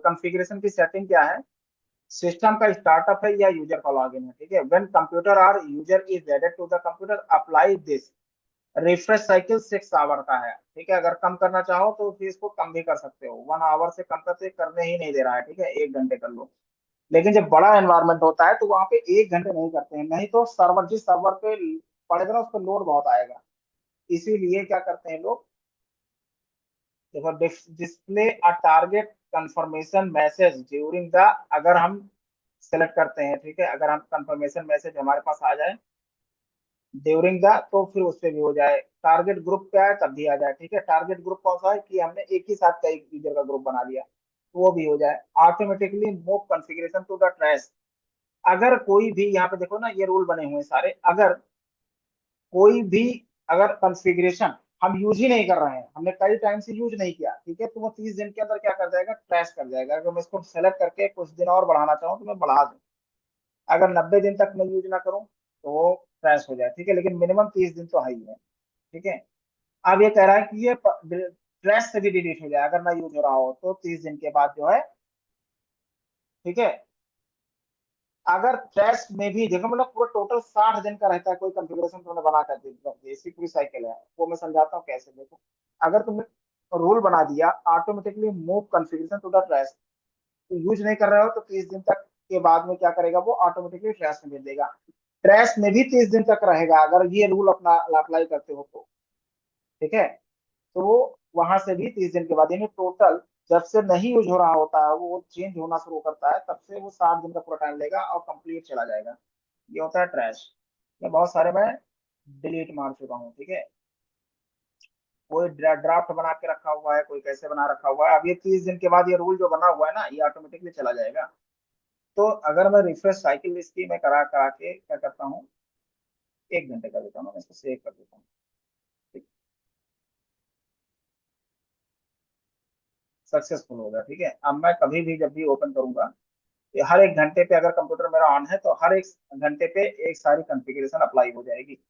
Configuration की setting क्या है, सिस्टम का स्टार्टअप है या यूजर का लॉगिन है, ठीक है। व्हेन कंप्यूटर और user is added to the computer apply this, refresh cycle 6 hour का है, ठीक है। अगर कम करना चाहो तो फिर इसको कम भी कर सकते हो, 1 आवर से कम करने ही नहीं दे रहा है, ठीक है, 1 घंटे कर लो। लेकिन जब बड़ा एनवायरनमेंट होता है तो वहां पे 1 घंटे नहीं करते हैं, नहीं तो सर्वर जिस सर्वर पे पड़ेगा ना उस पर लोड बहुत आएगा। इसीलिए क्या करते हैं लोग, देखो, display a target confirmation message during the, अगर हम सेलेक्ट करते हैं, ठीक है, अगर हम कंफर्मेशन मैसेज हमारे पास आ जाए ड्यूरिंग द, तो फिर उस पे भी हो जाए। टारगेट ग्रुप क्या है तब भी आ जाए, ठीक है। टारगेट ग्रुप कौन सा है कि हमने एक ही साथ का एक यूजर का ग्रुप बना लिया, तो वो भी हो जाए। Automatically move configuration to the trash, अगर कोई भी, यहाँ पे देखो ना ये रूल बने हुए हैं सारे, अगर कोई भी, अगर कॉन्फ़िगरेशन हम यूज ही नहीं कर रहे हैं, हमने कई टाइम से यूज नहीं किया, ठीक है, तो वो 30 दिन के अंदर क्या कर जाएगा, ट्रैश कर जाएगा। अगर मैं इसको सेलेक्ट करके कुछ दिन और बढ़ाना चाहूँ तो मैं बढ़ा दूं, अगर 90 दिन तक मैं यूज ना करूँ तो वो क्रैश हो जाए, ठीक है। लेकिन मिनिमम 30 दिन तो है ही है, ठीक है। अब ये कह रहा है कि ये क्रैश से भी डिलीट हो जाए अगर ना यूज हो रहा हो तो 30 दिन के बाद जो है, ठीक है। अगर क्रैश में भी देखो, मतलब पूरा टोटल 60 दिन का रहता है, कोई कंफिग्रेशन तुमने बना कर दी, ऐसी पूरी साइकिल है, वो मैं समझाता हूँ कैसे। देखो, अगर तुमने रूल बना दिया automatically move configuration to the trash, तो यूज नहीं कर रहे हो तो 30 दिन तक के बाद में क्या करेगा, वो ऑटोमेटिकली ट्रैश में भेज देगा। ट्रैश में भी 30 दिन तक रहेगा अगर ये रूल अपना अप्लाई करते हो तो, ठीक है। तो वहां से भी 30 दिन के बाद, यानी टोटल जब से नहीं यूज हो रहा होता है वो चेंज होना शुरू करता है, तब से वो 60 दिन का पूरा टाइम लेगा और कंप्लीट चला जाएगा। ये होता है ट्रैश। ये बहुत सारे मैं डिलीट मार चुका हूँ, ठीक है। कोई ड्राफ्ट बना के रखा हुआ है, कोई कैसे बना रखा हुआ है। अब ये 30 दिन के बाद ये रूल जो बना हुआ है ना, ये ऑटोमेटिकली चला जाएगा। तो अगर मैं रिफ्रेश साइकिल इसकी मैं करा करा के क्या करता हूँ, 1 घंटे का देता हूँ, मैं इसको सेव कर देता हूँ, ठीक, सक्सेसफुल हो गया, ठीक है। अब मैं कभी भी जब भी ओपन करूंगा, ये हर 1 घंटे पे अगर कंप्यूटर मेरा ऑन है तो हर 1 घंटे पे एक सारी कॉन्फ़िगरेशन अप्लाई हो जाएगी।